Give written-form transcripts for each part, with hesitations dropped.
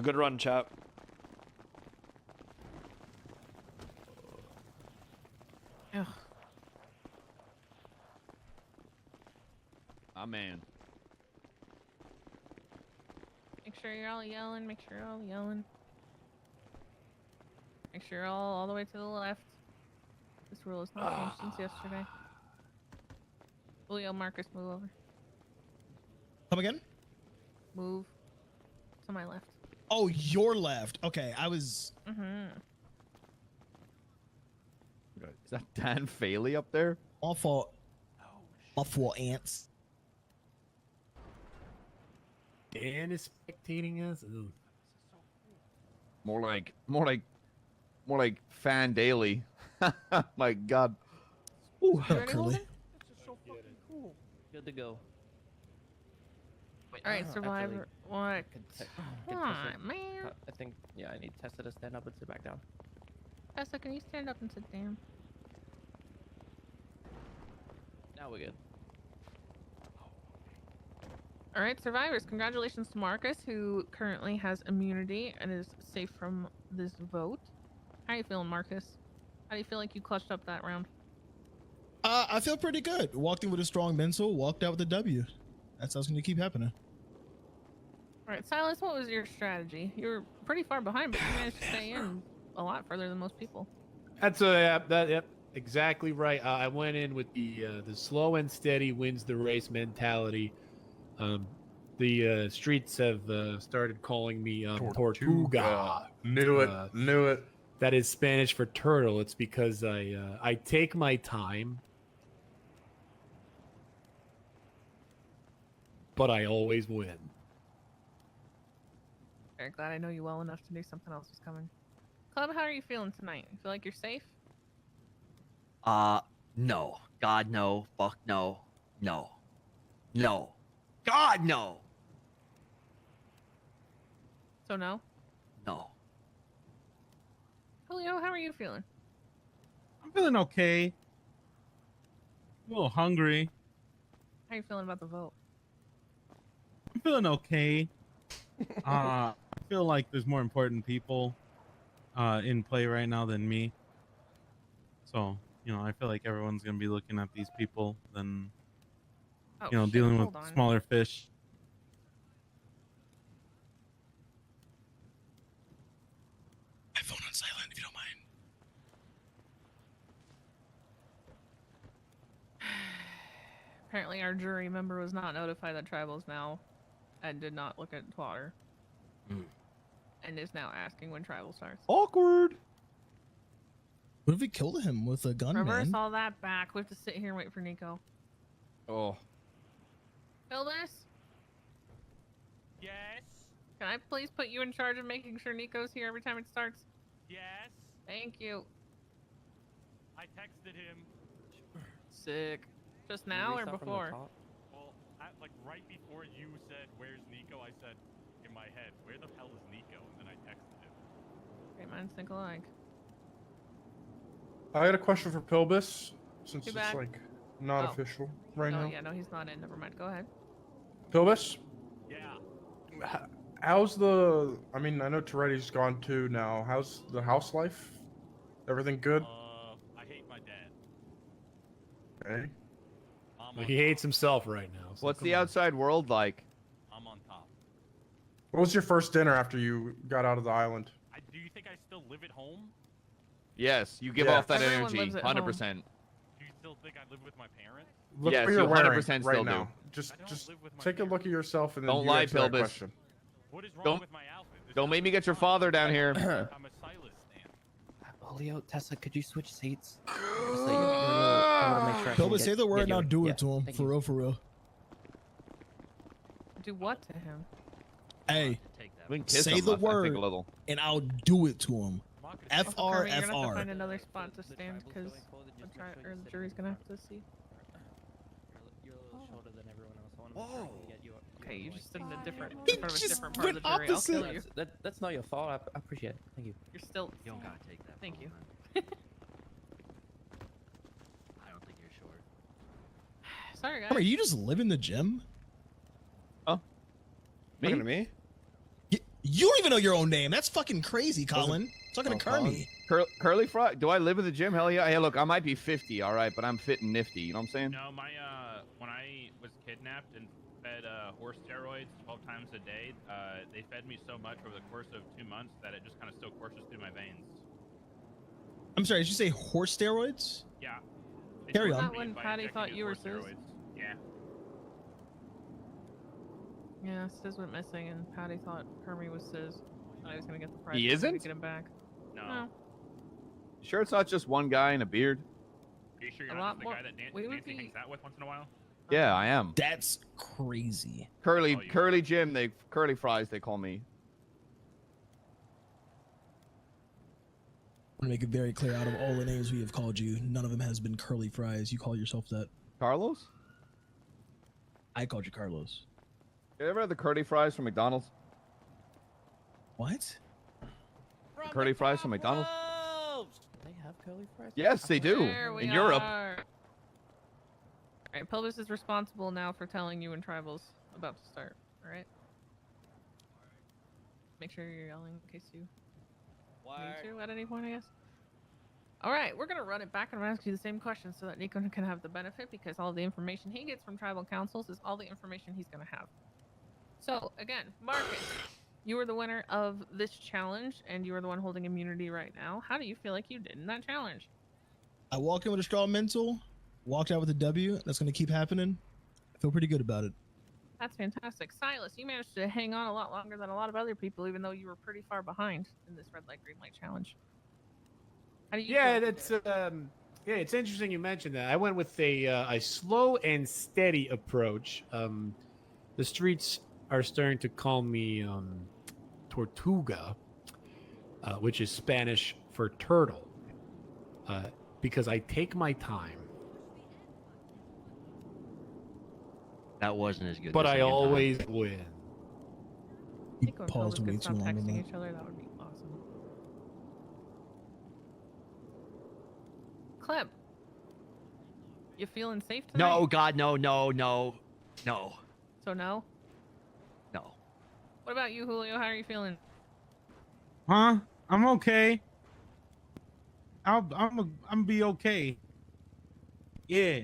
Good run, chap. Ugh. Ah, man. Make sure you're all yelling. Make sure you're all yelling. Make sure you're all the way to the left. This rule has not changed since yesterday. Julio, Marcus, move over. Come again? Move to my left. Oh, your left. Okay, I was. Mm-hmm. Is that Dan Faley up there? Awful. Awful ants. Dan is spectating us. Ooh. More like Fan Daily. My God. Ooh, You ready, curly. Logan? This is so fucking cool. Good to go. Wait, All right, Survivor. What? Come on, man. I think, yeah, I need Tessa to stand up and sit back down. Tessa, can you stand up and sit down? Now we're good. All right, survivors. Congratulations to Marcus, who currently has immunity and is safe from this vote. How are you feeling, Marcus? How do you feel like you clutched up that round? I feel pretty good. Walked in with a strong mental, walked out with a W. That's what's going to keep happening. All right, Silas, what was your strategy? You were pretty far behind, but you managed to stay in a lot further than most people. That's exactly right. I went in with the slow and steady wins the race mentality. The streets have started calling me Tortuga. Knew it. Knew it. That is Spanish for turtle. It's because I take my time, but I always win. Very glad I know you well enough to know something else was coming. Club, how are you feeling tonight? You feel like you're safe? No. God, no. Fuck, no. No. No. God, no. So no? No. Julio, how are you feeling? I'm feeling okay. A little hungry. How are you feeling about the vote? I'm feeling okay. I feel like there's more important people in play right now than me. So, I feel like everyone's going to be looking at these people than, Oh, shit, dealing with hold on. smaller fish. My phone on silent, if you don't mind. Apparently our jury member was not notified that Tribal's now and did not look at Twatter. And is now asking when Tribal starts. Awkward. What if we killed him with a gun, Reverse man? all that back. We have to sit here and wait for Nico. Oh. Feel this? Yes. Can I please put you in charge of making sure Nico's here every time it starts? Yes. Thank you. I texted him. Sick. Just Can you now or restart from the before? top? Well, like right before you said, "Where's Nico?" I said in my head, "Where the hell is Nico?" And then I texted him. Great minds think alike. I got a question for Pilbus, since Too it's bad. like not Oh. official right No, now. yeah, no, he's not in. Never mind. Go ahead. Pilbus, Yeah. how's the? I mean, I know Toretti's gone too now. How's the house life? Everything good? I hate my dad. Okay. I'm Well, on he top. hates himself right now. So What's come the on. outside world like? I'm on top. What was your first dinner after you got out of the island? Do you think I still live at home? Yes, you give Yeah. off that Everyone energy. lives at home. 100%. Do you still think I live with my parents? Look Yes, what you're you wearing 100% right still now. do. Just, I don't just live with my take a look at yourself and then Don't you lie, answer that Pilbus. question. What is wrong Don't- with my outfit? This Don't make me outfit's get your fine. father down here. I'm a Silas stan. Julio, Tessa, could you switch seats? Just so I want to make sure I can Pilbus, get- say the word get and I'll your- do yeah, it to him. thank For you. real, for real. Do what to him? Hey, We can kiss Say him, the I think, word. a little. and I'll do it to him. Also, FR, Kermit, you're gonna have to FR. find another spot to stand because the jury's gonna have to see. You're a little shorter than everyone else. I want to Whoa. make sure I can get you up. Okay, you just stood in a different, He in front of a just different part of the went jury. I'll kill opposite. you. That's not your fault. I appreciate it. Thank you. You're still. You don't gotta take that. Thank you. I don't think you're short. Sorry, guys. Are you just live in the gym? Me? Looking at me? You don't even know your own name. That's fucking crazy, Colin. Talking to Colin? Kermie. Curly Fry. Do I live in the gym? Hell yeah. Hey, look, I might be 50, all right, but I'm fit and nifty. You know what I'm saying? No, my when I was kidnapped and fed horse steroids 12 times a day, they fed me so much over the course of 2 months that it just kind of still courses through my veins. I'm sorry, did you say horse steroids? Yeah. They Carry tortured on. me When by Patty injecting thought me you with were horse Sis? steroids. Yeah. Yeah, Sis went missing, and Patty thought Hermie was Sis. I was gonna get the prize. He money to isn't? get him back. No. No. You sure it's not just one guy in a beard? Are you sure you're A not lot just the more- guy that we would Nancy be- hangs out with once in a while? Yeah, I am. That's crazy. Curly Oh, you Curly Jim, Curly Fries, they call me. I'm gonna make it very clear, out of all the names we have called you, none of them has been Curly Fries. You call yourself that. Carlos? I called you Carlos. You ever had the curly fries from McDonald's? What? Curly fries from McDonald's? They have curly fries? Yes, they do. There we In Europe. are. Alright, Pelvis is responsible now for telling you when Tribal's about to start, alright? Make sure you're yelling in case you need to at any point, I guess. Alright, we're gonna run it back and ask you the same question so that Nico can have the benefit, because all the information he gets from tribal councils is all the information he's gonna have. So, again, Marcus, you were the winner of this challenge, and you are the one holding immunity right now. How do you feel like you did in that challenge? I walked in with a strong mental, walked out with a W. That's gonna keep happening. I feel pretty good about it. That's fantastic. Silas, you managed to hang on a lot longer than a lot of other people, even though you were pretty far behind in this red light, green light challenge. How do you Yeah, feel? that's yeah, it's interesting you mentioned that. I went with a slow and steady approach. The streets are starting to call me Tortuga, which is Spanish for turtle, because I take my time, That wasn't as good. but the I second time. always win. You Nico and paused Philip way could too stop long on texting that. each other. That would be awesome. Clem, you feeling safe tonight? No, God, no. So no? No. What about you, Julio? How are you feeling? Huh? I'm okay. I'm be okay. Yeah.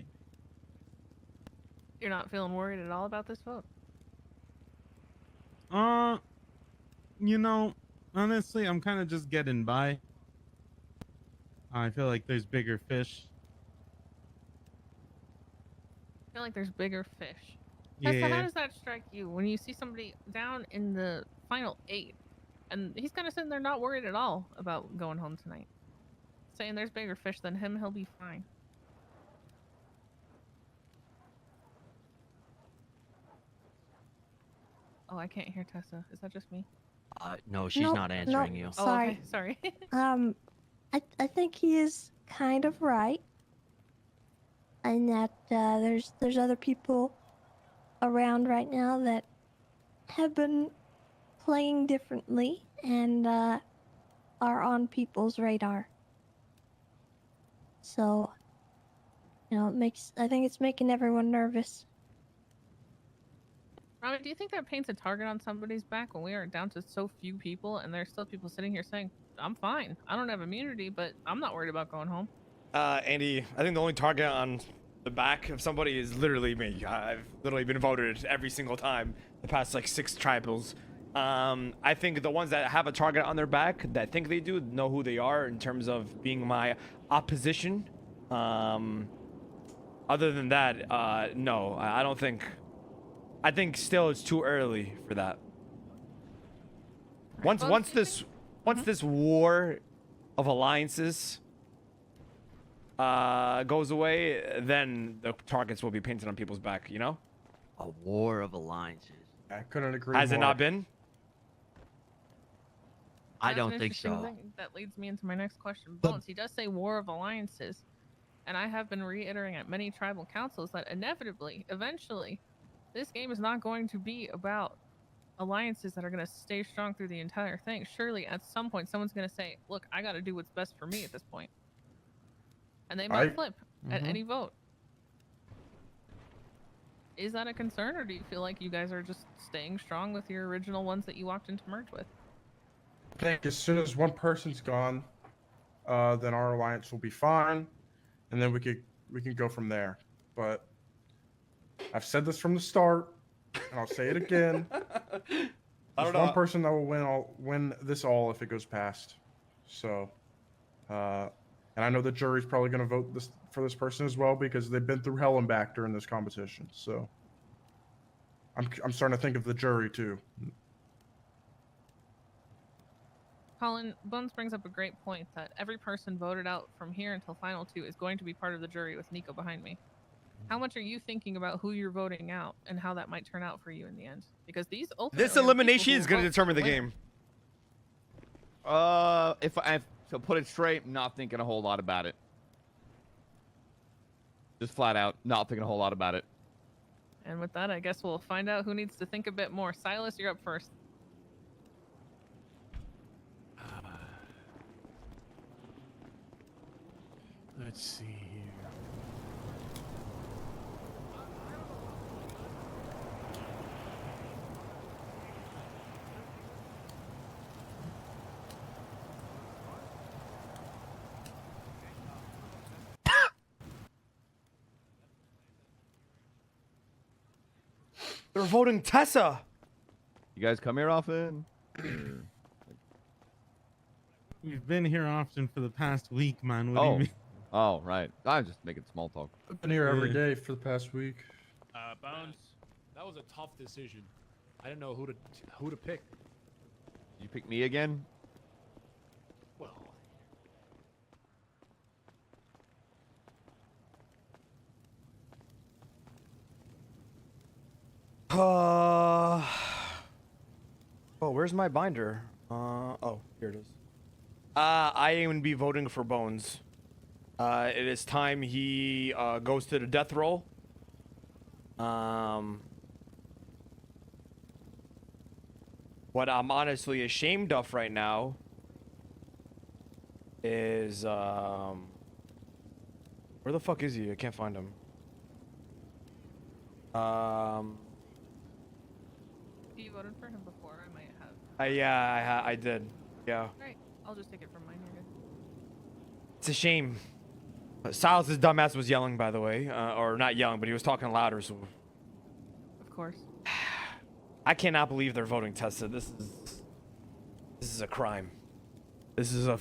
You're not feeling worried at all about this vote? You know, honestly, I'm kind of just getting by. I feel like there's bigger fish. I feel like there's bigger fish. Tessa, how Yeah. does that strike you when you see somebody down in the final 8 and he's kind of sitting there not worried at all about going home tonight? Saying there's bigger fish than him, he'll be fine. Oh, I can't hear Tessa. Is that just me? No, she's Nope, not answering nope. you. Oh, Sorry. okay. Sorry. I think he is kind of right, and that there's other people around right now that have been playing differently and are on people's radar. So, I think it's making everyone nervous. Ramee, do you think that paints a target on somebody's back when we are down to so few people and there's still people sitting here saying, I'm fine. I don't have immunity, but I'm not worried about going home. Andy, I think the only target on the back of somebody is literally me. I've literally been voted every single time the past like 6 tribals. I think the ones that have a target on their back that think they do know who they are in terms of being my opposition. Other than that, no, I don't think. I think still it's too early for that. Once this war of alliances goes away, then the targets will be painted on people's back, you know? A war of alliances. I couldn't agree Has it more. not been? I That's don't an think interesting so. thing. That leads me into my next question. But- Bones, he does say war of alliances. And I have been reiterating at many tribal councils that inevitably, eventually, this game is not going to be about alliances that are going to stay strong through the entire thing. Surely, at some point, someone's going to say, look, I got to do what's best for me at this point. And they might flip at Mhm. any vote. Is that a concern, or do you feel like you guys are just staying strong with your original ones that you walked into merge with? I think as soon as one person's gone, then our alliance will be fine, and then we can go from there. But I've said this from the start, and I'll say it again. I There's don't know. one person that will win this all if it goes past. So, and I know the jury's probably going to vote for this person as well because they've been through hell and back during this competition. So, I'm starting to think of the jury too. Colin, Bones brings up a great point that every person voted out from here until final 2 is going to be part of the jury with Nico behind me. How much are you thinking about who you're voting out and how that might turn out for you in the end? Because these ultimately This are the people elimination who is going to vote determine the win. game. If I to put it straight, not thinking a whole lot about it. Just flat out, not thinking a whole lot about it. And with that, I guess we'll find out who needs to think a bit more. Silas, you're up first. Let's see here. They're voting Tessa. You guys come here often? We've been here often for the past week, man. What do you mean? Oh, right. I'm just making small talk. I've been here every day for the past week. Bones. That was a tough decision. I didn't know who to pick. Did you pick me again? Well, Oh, where's my binder? Oh, here it is. I am gonna be voting for Bones. It is time he goes to the death roll. What I'm honestly ashamed of right now is where the fuck is he? I can't find him. You voted for him before. I might have. Yeah, I did. Yeah. Right. I'll just take it from mine. You're good. It's a shame. Silas's dumbass was yelling, by the way, or not yelling, but he was talking louder. So Of course. I cannot believe they're voting Tessa. This is a crime. This is a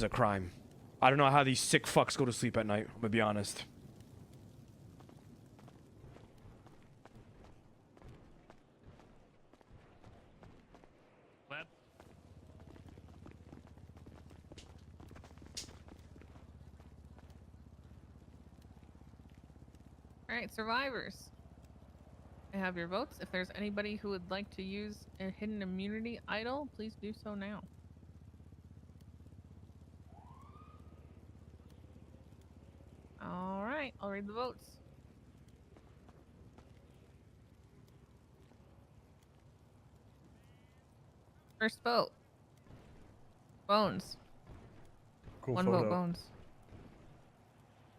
crime. I don't know how these sick fucks go to sleep at night. I'm gonna be honest. Lab. All right, survivors. I have your votes. If there's anybody who would like to use a hidden immunity idol, please do so now. All right, I'll read the votes. First vote. Bones. Cool One photo. vote, Bones.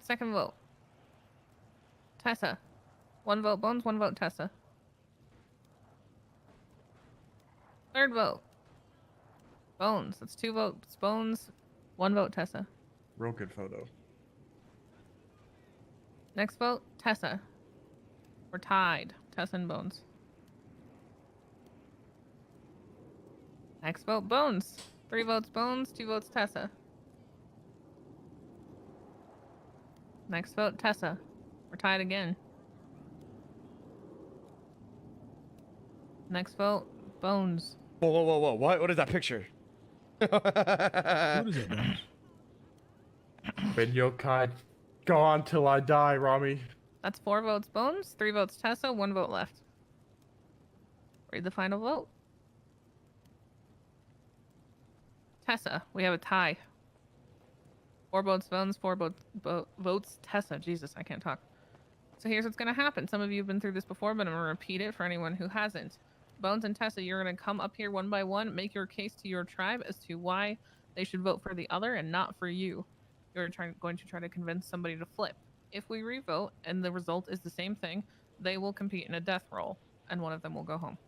Second vote. Tessa. One vote, Bones. One vote, Tessa. Third vote. Bones. That's 2 votes, Bones. 1 vote, Tessa. Real good photo. Next vote, Tessa. We're tied. Tessa and Bones. Next vote, Bones. 3 votes, Bones. 2 votes, Tessa. Next vote, Tessa. We're tied again. Next vote, Bones. Whoa. What is that picture? What is it, man? Ben Yokai, go on till I die, Ramee. That's 4 votes, Bones. 3 votes, Tessa. 1 vote left. Read the final vote. Tessa, we have a tie. 4 votes, Bones. 4 votes, Tessa. Jesus, I can't talk. So here's what's going to happen. Some of you have been through this before, but I'm going to repeat it for anyone who hasn't. Bones and Tessa, you're going to come up here one by one, make your case to your tribe as to why they should vote for the other and not for you. You're going to try to convince somebody to flip. If we revote and the result is the same thing, they will compete in a death roll, and one of them will go home.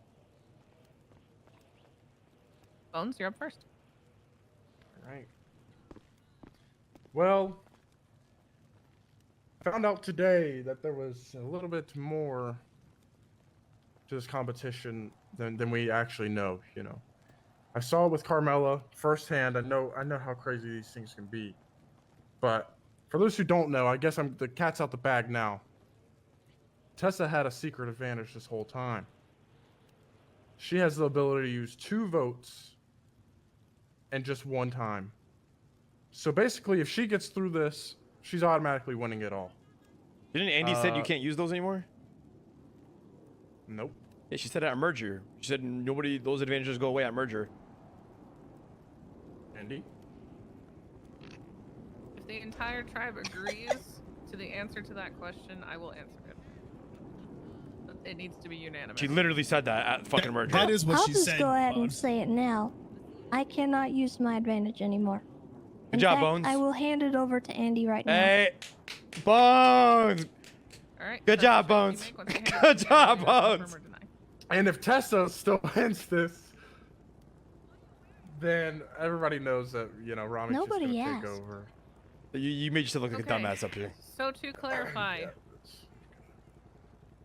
Bones, you're up first. All right. Well, I found out today that there was a little bit more to this competition than we actually know, you know. I saw it with Carmela firsthand. I know how crazy these things can be. But for those who don't know, I guess the cat's out the bag now. Tessa had a secret advantage this whole time. She has the ability to use 2 votes and just 1 time. So basically, if she gets through this, she's automatically winning it all. Didn't Andy said you can't use those anymore? Nope. Yeah, she said at merger. She said those advantages go away at merger. Andy? If the entire tribe agrees to the answer to that question, I will answer it. But it needs to be unanimous. She literally said that at fucking merger. That is what I'll she just said. go ahead and Bones. say it now. I cannot use my advantage anymore. Good In job, fact, Bones. I will hand it over to Andy right now. Hey, Bones. All right. Good so job, the choice Bones. you make once you hand it Good to me, job, you confirm Bones. or deny. And if Tessa still wins this, then everybody knows that, you know, Ramee's just Nobody gonna take asked. over. You made yourself look like Okay. a dumbass up here. So to clarify, Yeah.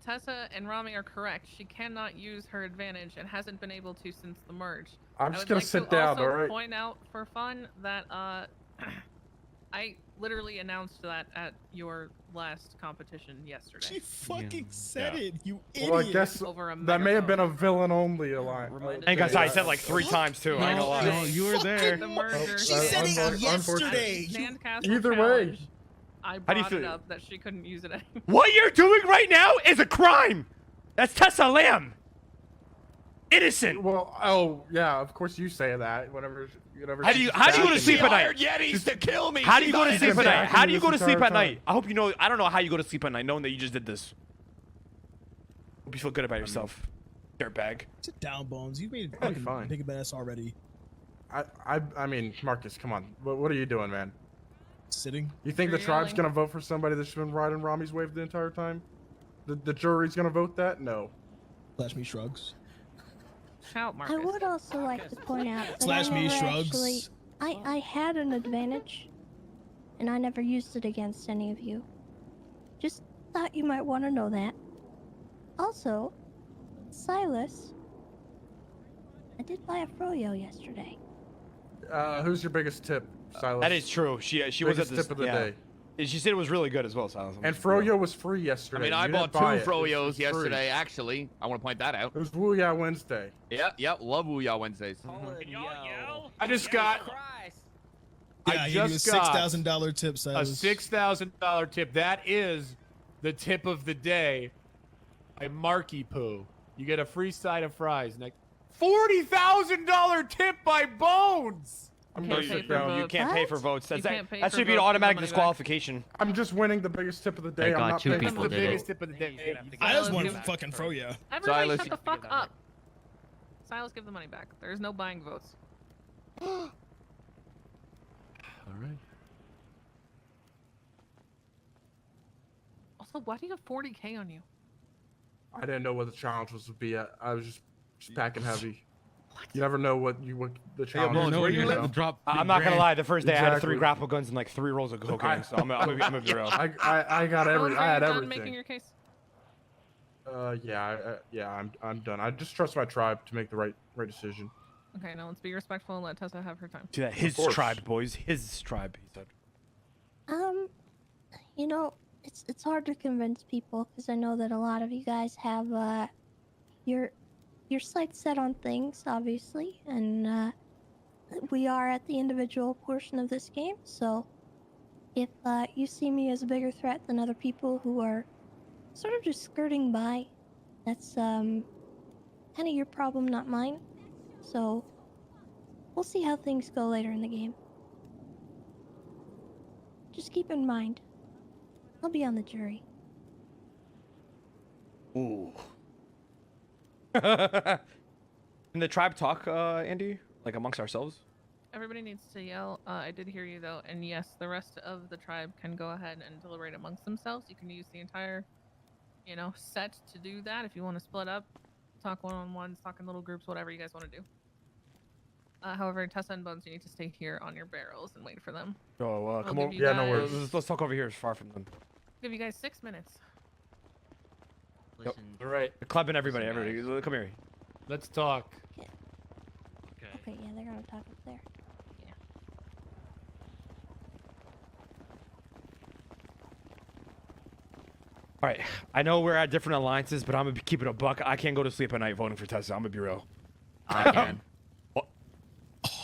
Tessa and Ramee are correct. She cannot use her advantage and hasn't been able to since the merge. I'm I just would gonna like sit to down, also alright? point out for fun that I literally announced that at your last competition yesterday. She fucking said Yeah. it, you idiot. Well, I guess Over a that may have been a megaphone. villain-only alliance. Reminded Hey guys, me I of said that. like 3 times too. I ain't gonna lie. No, you were there. The merger. She said it Unfortunately- yesterday. At Sandcastle Either way. Challenge, I do you brought it feel? up that she couldn't use it anymore. What you're doing right now is a crime. That's Tessa Lamb. Innocent. Well, oh yeah, of course you say that. Whenever How do you go to sleep at night? Yetis to kill me. How do you go to She's sleep been at night? backing How me do you this go to sleep entire at night? time. I hope you know. I don't know how you go to sleep at night knowing that you just did this. Hope you feel good about yourself, dirtbag. Sit down, Bones. You made I'll be fucking fine. big mess already. I mean, Marcus, come on. What are you doing, man? Sitting. You think the You're tribe's yelling. gonna vote for somebody that's been riding Ramee's wave the entire time? The jury's gonna vote that? No. Slash me shrugs. Shout, Marcus. I would also like to point out that Slash I me never shrugs. actually, I had an advantage, and I never used it against any of you. Just thought you might want to know that. Also, Silas, I did buy a froyo yesterday. Who's your biggest tip, Silas? That is true. She was at Biggest this. tip of the yeah. day. She said it was really good as well, Silas. And froyo was free yesterday. I mean, You I didn't bought buy 2 it. froyos It's free. yesterday. Actually, I want to point that out. It was Woo Yeah Wednesday. Yep. Love Wooyah Wednesdays. I just got Yeah, I you do a just got $6,000 tip, a Silas. $6,000 tip. That is the tip of the day. A Marky Poo. You get a free side of fries next. $40,000 tip by Bones. I'm Can't gonna pay sit for down. votes. You can't pay What? for votes. You That's can't pay that for should be an votes, automatic money back. disqualification. I'm just winning the biggest tip of the day. I I'm got not 2 paying That's people the for did it. biggest tip of the day. I just Silas, want give- a fucking froyo. Everybody Silas, shut you the can fuck give that up. Silas, give the money back. There is no buying votes. All right. Also, why do you have 40K on you? I didn't know what the challenge was to be at. I was just packing heavy. You never know what the challenge Bones, is. where you know? live? Drop I'm not gonna lie. The first day I had 3 Exactly. grapple guns and like 3 rolls of cocaine. So I'm gonna be real. I got Bones, I are had you done making everything. your case? Yeah, I'm done. I just trust my tribe to make the right decision. Okay, now let's be respectful and let Tessa have her time. Do that. His course. tribe, boys. His tribe. He said. You know, it's hard to convince people because I know that a lot of you guys have your sights set on things, obviously, and we are at the individual portion of this game. So, if you see me as a bigger threat than other people who are sort of just skirting by, that's kind of your problem, not mine. So, we'll see how things go later in the game. Just keep in mind, I'll be on the jury. Ooh. Can the tribe talk, Andy? Like amongst ourselves? everybody needs to yell. I did hear you though, and yes, the rest of the tribe can go ahead and deliberate amongst themselves. You can use the entire, set to do that if you want to split up, talk one-on-ones, talk in little groups, whatever you guys want to do. However, Tessa and Bones, you need to stay here on your barrels and wait for them. Oh, I'll come give over. you Yeah, no guys- worries. Let's talk over here. It's far from them. Give you guys 6 minutes. Listen. All right, Clubbing everybody. Listen, Everybody, come here. let's talk. Okay. Okay, yeah, they're gonna talk up there. All right, I know we're at different alliances, but I'm gonna keep it a buck. I can't go to sleep at night voting for Tessa. I'm gonna be real. I can.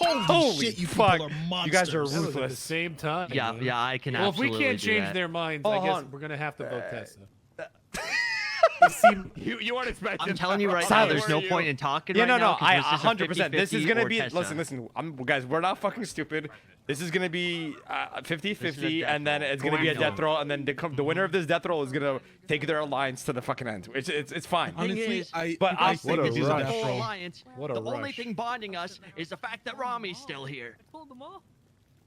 Holy shit, you fuck! people are monsters. You guys are That was at the ruthless. same time. Yeah, man. yeah, I can Well, if we absolutely can't do change that. their minds, Hold I guess on. we're gonna have to vote Tessa. You weren't expecting. I'm telling you right now, Silence. there's no point in talking Yeah, right no, now. no. 'cause I this is a 100%. This is 50-50 gonna or be. Tessa. Listen. Guys, we're not fucking stupid. This is gonna be 50-50, death and then roll. it's gonna be a I death know. roll, and then the winner of this death roll is gonna take their alliance to the fucking end. It's fine. Thing Honestly, is, but I I'll think What a this is a rush. death whole roll. alliance. What a The only rush. thing bonding us is the fact that Ramee's still here. I told them all.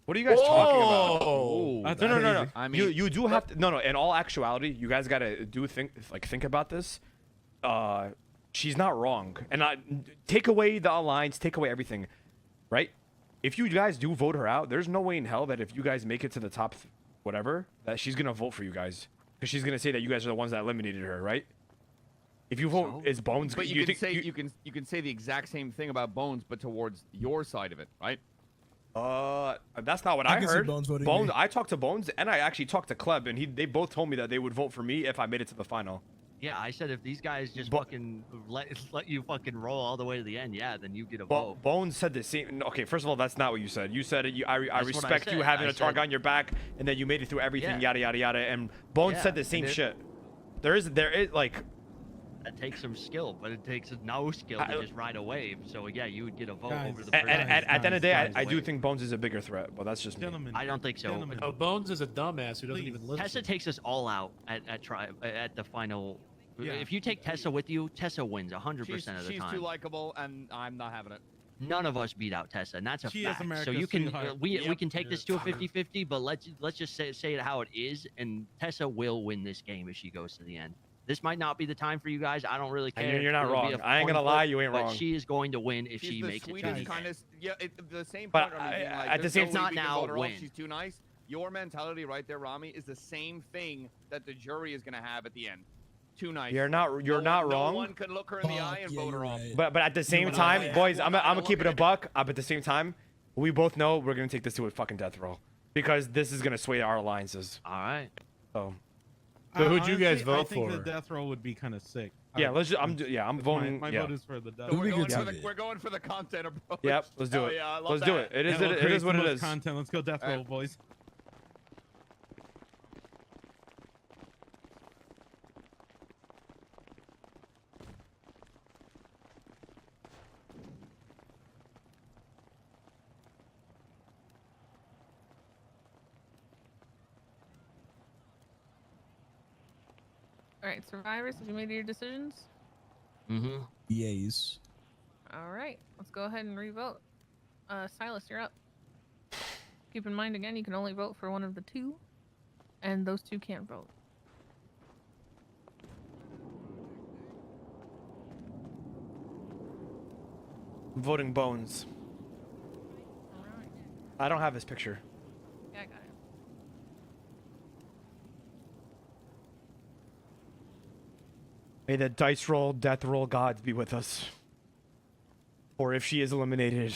What are you guys talking about? Oh, That's No. crazy. I mean, you do have to. No. In all actuality, you guys gotta think about this. She's not wrong, and take away the alliance, take away everything, right? If you guys do vote her out, there's no way in hell that if you guys make it to the top, whatever, that she's gonna vote for you guys, because she's gonna say that you guys are the ones that eliminated her, right? If you vote, So? is Bones? but you you can think say you can say the exact same thing about Bones, but towards your side of it, right? That's not what I I can see heard. Bones voting me. I talked to Bones, and I actually talked to Kleb, and they both told me that they would vote for me if I made it to the final. Yeah, I said if these guys just But- fucking let you fucking roll all the way to the end, yeah, then you get a vote. Bones said the same. Okay, first of all, that's not what you said. You said I what I respect you said. having I a target said- on your back, and then you made it through everything, Yeah. yada yada yada. And Bones Yeah, said the same and it- shit. There is like That takes some skill, but it takes no skill to just ride a wave. So yeah, you would get a vote Guys, over the and, person. and at the end of the day, guys, I do wait. think Bones is a bigger threat, but that's just me. Gentlemen, I don't think so. gentlemen, Oh, Bones is a dumbass who doesn't Please. even listen. Tessa takes us all out at the final. Yeah. If you take Tessa with you, Tessa wins 100% She's, of the she's time. too likable, and I'm not having it. None of us beat out Tessa, and that's a She is fact. So America's you can sweetheart. we Yep. can take this to a 50-50, but let's just say it how it is, and Tessa will win this game if she goes to the end. This might not be the time for you guys. I don't really And care. you're not It'll be wrong. a I ain't coin gonna flip, lie, you ain't but wrong. she is going to win if She's she the makes it to the sweetest, end. kindest. Yeah, the same But point on me being I- like, at the "There's same no way time- we can Not vote her now, off, win. She's too nice. Your mentality right there, Ramee, is the same thing that the jury is gonna have at the end. Too nice. You're not No wrong. one can look her in the eye and yeah, vote her you're off. right. But at the same right. time, boys, I'm Well, gonna keep it a look buck. But at the same time, we both know we're gonna take this to a fucking death roll because this is gonna sway our alliances. All right. So So who'd you guys I vote think for? the death roll would be kind of sick. yeah, let's. I'm voting. My yeah. vote is for the death So It'll roll. be we're going, good for the, TV. we're going for the content approach. Yep, let's do Hell it. Yeah, I love Let's that. do it. It is. Yeah, we'll It create is what the it most is. Content. Let's go death roll, boys. All right, survivors, have you made your decisions? Mm-hmm. Yes. All right, let's go ahead and revote. Silas, you're up. Keep in mind again, you can only vote for one of the two, and those two can't vote. I'm voting Bones. All right. I don't have his picture. Yeah, I got it. May the dice roll, death roll gods be with us. Or if she is eliminated,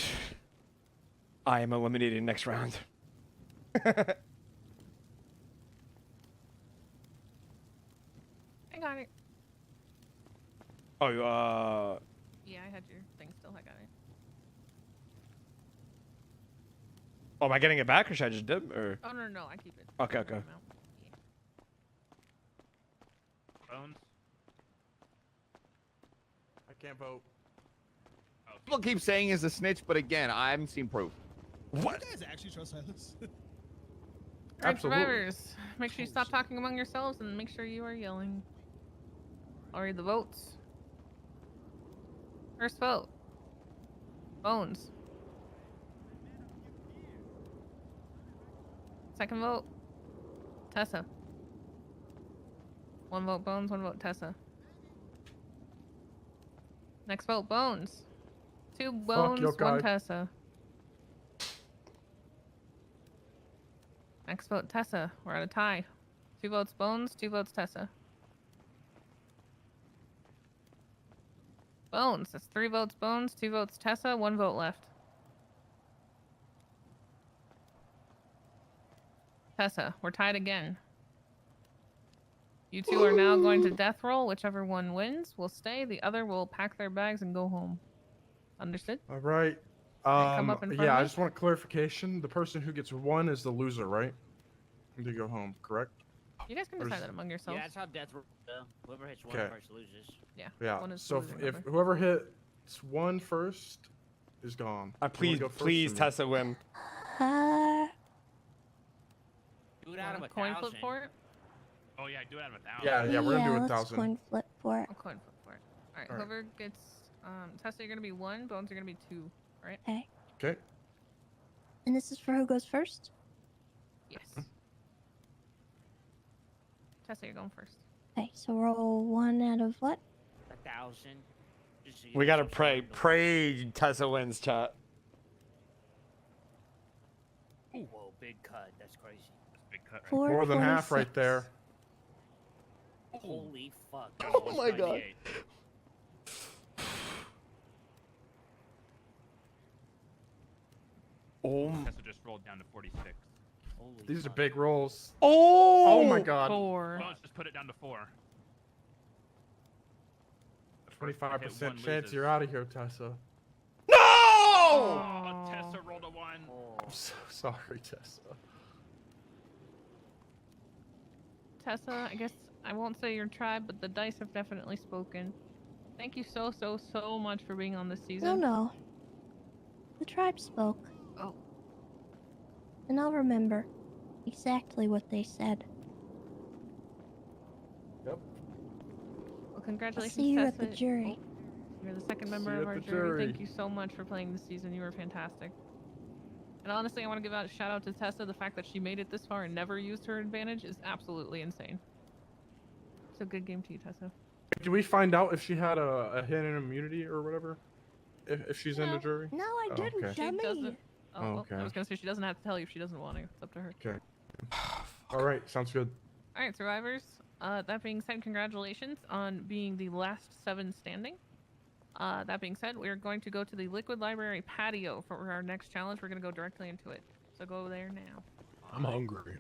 I am eliminated next round. I got it. Oh, Yeah, I had your thing still. I got it. oh, am I getting it back or should I just dip? Or Oh, no, I keep it. Okay, okay. Yeah. Bones. I can't vote. People keep saying he's a snitch, but again, I haven't seen proof. what? You guys actually trust Silas? All right, Absolutely. survivors, make sure you stop talking among yourselves and make sure you are yelling. I'll read the votes. First vote. Bones. Second vote. Tessa. 1 vote Bones, 1 vote Tessa. Next vote Bones. 2 Bones, 1 yokai. Tessa. Next vote Tessa. We're at a tie. 2 votes Bones, 2 votes Tessa. Bones. That's 3 votes Bones, 2 votes Tessa, 1 vote left. Tessa, we're tied again. You two are now going to death roll. Whichever one wins will stay. The other will pack their bags and go home. Understood? All right. Alright, come up in front Yeah, of I me. just want clarification. The person who gets 1 is the loser, right? They go home, correct? You guys can Or decide is- that among yourselves. Yeah, that's how death. Whoever hits one Okay. first loses. Yeah. Yeah. One is So the loser if number. whoever hits 1 first is gone. You wanna Please, go first please, or me? Tessa win. Do it out of a coin flip 1,000. for it. Oh yeah, do it out of 1,000. Yeah, we're gonna do let's 1,000. coin flip for it. I'll coin flip for it. Alright, Alright. whoever gets Tessa, you're gonna be 1, Bones, you're gonna be 2, right? Okay. Okay. And this is for who goes first? Yes. Tessa, you're going first. Okay, so roll 1 out of what? 1,000. Just so you We get gotta some pray. fun. Pray Tessa wins, chat. Whoa, big cut. That's crazy. Big cut right 4, More than half right there. Holy fuck. Oh my god. 98. Oh. Tessa just rolled down to 46. Holy These are fuck. big rolls. Oh. Oh my god. 4. Bones just put it down to 4. 25% chance loses. you're out of here, Tessa. No! Oh, Tessa rolled a 1. Oh. I'm so sorry, Tessa. Tessa, I guess I won't say your tribe, but the dice have definitely spoken. Thank you so much for being on this season. No. The tribe spoke. Oh. And I'll remember exactly what they said. Yep. Well, I'll congratulations, see you Tessa. at the jury. Oh, you're the second member See you of at our the jury. jury. Thank you so much for playing this season. You were fantastic. And honestly, I want to give out a shout out to Tessa. The fact that she made it this far and never used her advantage is absolutely insane. So good game to you, Tessa. Do we find out if she had a hidden immunity or whatever? If she's in the No. jury? No, I Oh, didn't, okay. She dummy. doesn't. Oh, Oh, well, okay. I was gonna say she doesn't have to tell you if she doesn't want to. It's up to her. Okay. All right, sounds good. All right, survivors. That being said, congratulations on being the last 7 standing. That being said, we are going to go to the Liquid Library patio for our next challenge. We're going to go directly into it. So go there now. I'm hungry.